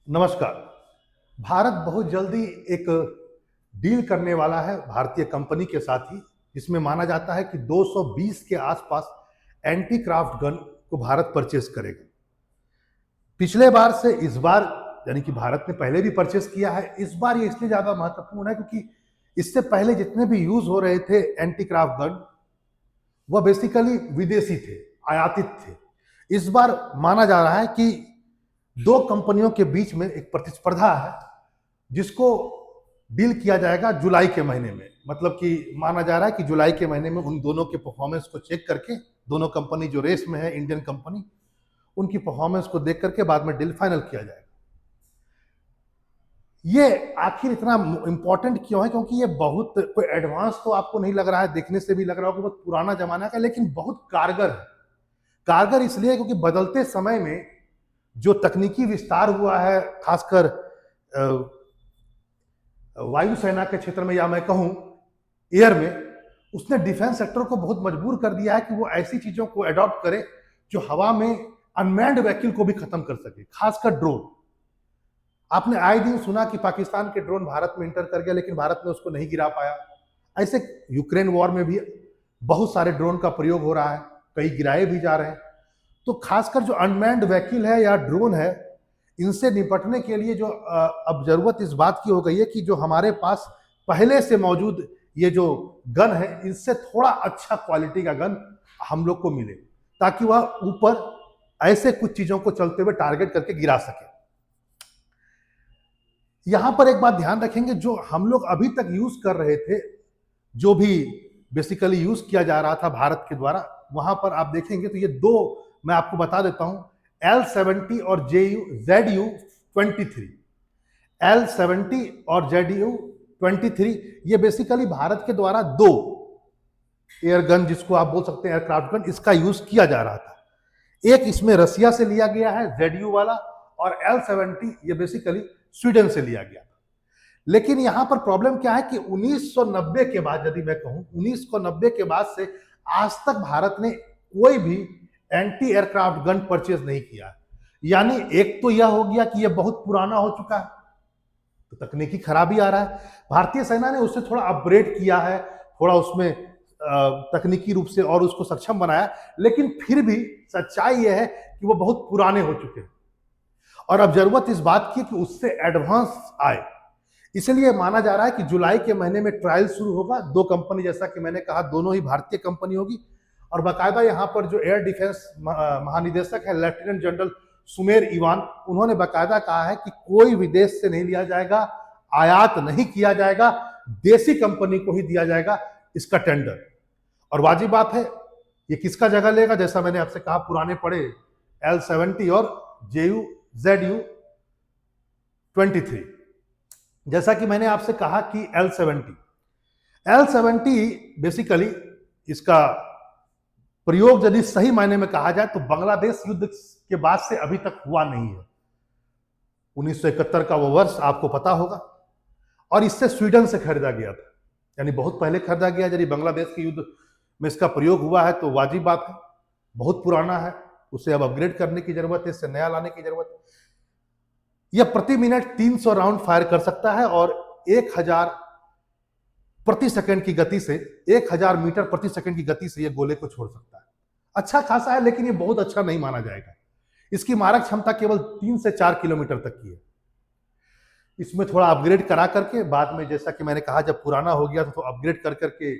नमस्कार। भारत बहुत जल्दी एक डील करने वाला है भारतीय कंपनी के साथ ही, जिसमें माना जाता है कि 220 के आसपास एंटी क्राफ्ट गन को भारत परचेज करेगा। पिछले बार से इस बार, यानी कि भारत ने पहले भी परचेज किया है, इस बार ये इसलिए ज्यादा महत्वपूर्ण है क्योंकि इससे पहले जितने भी यूज हो रहे थे एंटी क्राफ्ट गन, वह बेसिकली विदेशी थे, आयातित थे। इस बार माना जा रहा है कि दो कंपनियों के बीच में एक प्रतिस्पर्धा है, जिसको डील किया जाएगा जुलाई के महीने में। मतलब कि माना जा रहा है कि जुलाई के महीने में उन दोनों के परफॉर्मेंस को चेक करके, दोनों कंपनी जो रेस में है, इंडियन कंपनी, उनकी परफॉर्मेंस को देख करके बाद में डील फाइनल किया जाएगा। ये आखिर इतना इंपॉर्टेंट क्यों है? क्योंकि ये बहुत कोई एडवांस तो आपको नहीं लग रहा है, देखने से भी लग रहा हो कि बहुत पुराना जमाना का, लेकिन बहुत कारगर है। कारगर इसलिए क्योंकि बदलते समय में जो तकनीकी विस्तार हुआ है, खासकर वायुसेना के क्षेत्र में, या मैं कहूं एयर में, उसने डिफेंस सेक्टर को बहुत मजबूर कर दिया है कि वो ऐसी चीजों को अडॉप्ट करे जो हवा में अनमैन्ड व्हीकल को भी खत्म कर सके, खासकर ड्रोन। आपने आए दिन सुना कि पाकिस्तान के ड्रोन भारत में इंटर कर गया, लेकिन भारत ने उसको नहीं गिरा पाया। ऐसे यूक्रेन वॉर में भी बहुत सारे ड्रोन का प्रयोग हो रहा है, कई गिराए भी जा रहे हैं। तो खासकर जो अनमैन्ड व्हीकल है या ड्रोन है, इनसे निपटने के लिए जो अब जरूरत इस बात की हो गई है कि जो हमारे पास पहले से मौजूद ये जो गन है, इससे थोड़ा अच्छा क्वालिटी का गन हम लोग को मिले, ताकि वह ऊपर ऐसे कुछ चीजों को चलते हुए टारगेट करके गिरा सके। यहां पर एक बात ध्यान रखेंगे, जो हम लोग अभी तक यूज कर रहे थे, जो भी बेसिकली यूज किया जा रहा था भारत के द्वारा, वहां पर आप देखेंगे तो ये दो मैं आपको बता देता हूं, L-70 और ZU-23। L-70 और ZU-23 ये बेसिकली भारत के द्वारा दो एयर गन, जिसको आप बोल सकते हैं एयरक्राफ्ट गन, इसका यूज किया जा रहा था। एक इसमें रसिया से लिया गया है ZU वाला, और L-70 ये बेसिकली स्वीडन से लिया गया। लेकिन यहां पर प्रॉब्लम क्या है कि 1990 के बाद, यदि मैं कहूं 1990 के बाद से आज तक भारत ने कोई भी एंटी एयरक्राफ्ट गन परचेज नहीं किया। यानी एक तो यह हो गया कि यह बहुत पुराना हो चुका है, तो तकनीकी खराबी आ रहा है। भारतीय सेना ने उससे थोड़ा अपग्रेड किया है, थोड़ा उसमें तकनीकी रूप से और उसको सक्षम बनाया, लेकिन फिर भी सच्चाई यह है कि वो बहुत पुराने हो चुके हैं और अब जरूरत इस बात की कि उससे एडवांस आए। इसलिए माना जा रहा है कि जुलाई के महीने में ट्रायल शुरू होगा। दो कंपनी, जैसा कि मैंने कहा, दोनों ही भारतीय कंपनी होगी, और बाकायदा यहाँ पर जो एयर डिफेंस महानिदेशक है लेफ्टिनेंट जनरल सुमेर इवान, उन्होंने बाकायदा कहा है कि कोई विदेश से नहीं लिया जाएगा, आयात नहीं किया जाएगा, देसी कंपनी को ही दिया जाएगा इसका टेंडर। और वाजिब बात है, ये किसका जगह लेगा? जैसा मैंने आपसे कहा, पुराने पड़े L-70 और ZU-23। जैसा कि मैंने आपसे कहा कि L-70 बेसिकली इसका प्रयोग यदि सही मायने में कहा जाए तो बांग्लादेश युद्ध के बाद से अभी तक हुआ नहीं है। 1971 का वो वर्ष आपको पता होगा, और इससे स्वीडन से खरीदा गया था, यानी बहुत पहले खरीदा गया। यदि बांग्लादेश के युद्ध में इसका प्रयोग हुआ है तो वाजिब बात है, बहुत पुराना है, उसे अब अपग्रेड करने की जरूरत है, इससे नया लाने की जरूरत है। यह प्रति मिनट 300 राउंड फायर कर सकता है और 1000 प्रति सेकंड की गति से, 1000 मीटर प्रति सेकंड की गति से यह गोले को छोड़ सकता है। अच्छा खासा है, लेकिन यह बहुत अच्छा नहीं माना जाएगा। इसकी मारक क्षमता केवल 3 से 4 किलोमीटर तक की है। इसमें थोड़ा अपग्रेड करा करके बाद में, जैसा कि मैंने कहा, जब पुराना हो गया तो अपग्रेड कर करके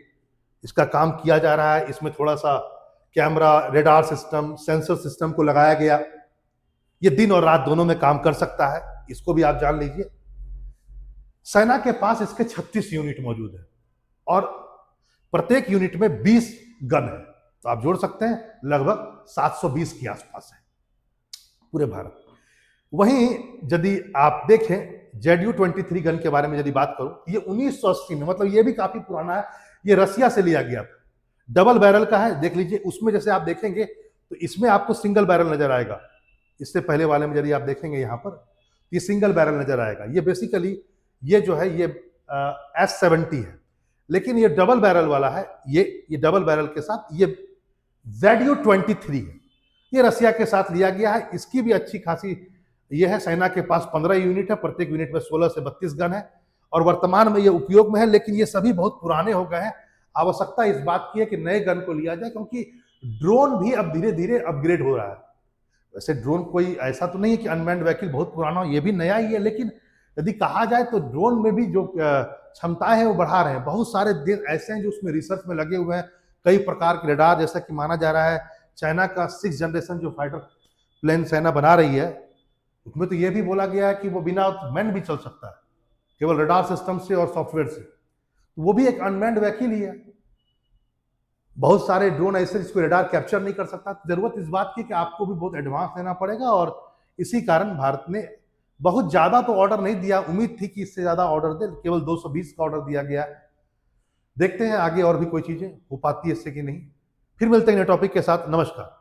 इसका काम किया जा रहा है। इसमें थोड़ा सा camera, radar system, sensor system को लगाया गया। ये दिन और रात दोनों में काम कर सकता है, इसको भी आप जान लीजिए। सेना के पास इसके 36 यूनिट मौजूद है और प्रत्येक यूनिट में 20 गन है, तो आप जोड़ सकते हैं लगभग 720 के आसपास है पूरे भारत। वहीं यदि आप देखें ZU-23 गन के बारे में यदि बात करूं, ये 1980 में, मतलब ये भी काफी पुराना है, ये रसिया से लिया गया था। डबल बैरल का है, देख लीजिए। उसमें जैसे आप देखेंगे तो इसमें आपको सिंगल बैरल नजर आएगा, इससे पहले वाले में यदि आप देखेंगे यहाँ पर, ये सिंगल बैरल नजर आएगा। ये बेसिकली ये जो है ये S-70 है, लेकिन ये डबल बैरल वाला है। ये डबल बैरल के साथ ये ZU-23 है, ये रसिया के साथ लिया गया है। इसकी भी अच्छी खासी यह है सेना के पास 15 यूनिट है, प्रत्येक यूनिट में 16 से 32 गन है और वर्तमान में ये उपयोग में है, लेकिन ये सभी बहुत पुराने हो गए हैं। आवश्यकता इस बात की है कि नए गन को लिया जाए, क्योंकि ड्रोन भी अब धीरे धीरे अपग्रेड हो रहा है। वैसे ड्रोन कोई ऐसा तो नहीं है कि अनमैन्ड व्हीकल बहुत पुराना हो, ये भी नया ही है, लेकिन यदि कहा जाए तो ड्रोन में भी जो क्षमताएं हैं वो बढ़ा रहे हैं। बहुत सारे देश ऐसे हैं जो उसमें रिसर्च में लगे हुए हैं। कई प्रकार के रडार, जैसा कि माना जा रहा है चाइना का 6th जनरेशन जो फाइटर प्लेन सेना बना रही है, उसमें तो ये भी बोला गया है कि वो बिना मैन भी चल सकता है, केवल रडार सिस्टम से और सॉफ्टवेयर से। वो भी एक अनमैन्ड व्हीकल ही है। बहुत सारे ड्रोन ऐसे जिसको रडार कैप्चर नहीं कर सकता। जरूरत इस बात की कि आपको भी बहुत एडवांस लेना पड़ेगा, और इसी कारण भारत ने बहुत ज्यादा तो ऑर्डर नहीं दिया। उम्मीद थी कि इससे ज्यादा ऑर्डर दे, केवल 220 का ऑर्डर दिया गया। देखते हैं आगे और भी कोई चीजें हो पाती है इससे कि नहीं। फिर मिलते हैं नए टॉपिक के साथ। नमस्कार।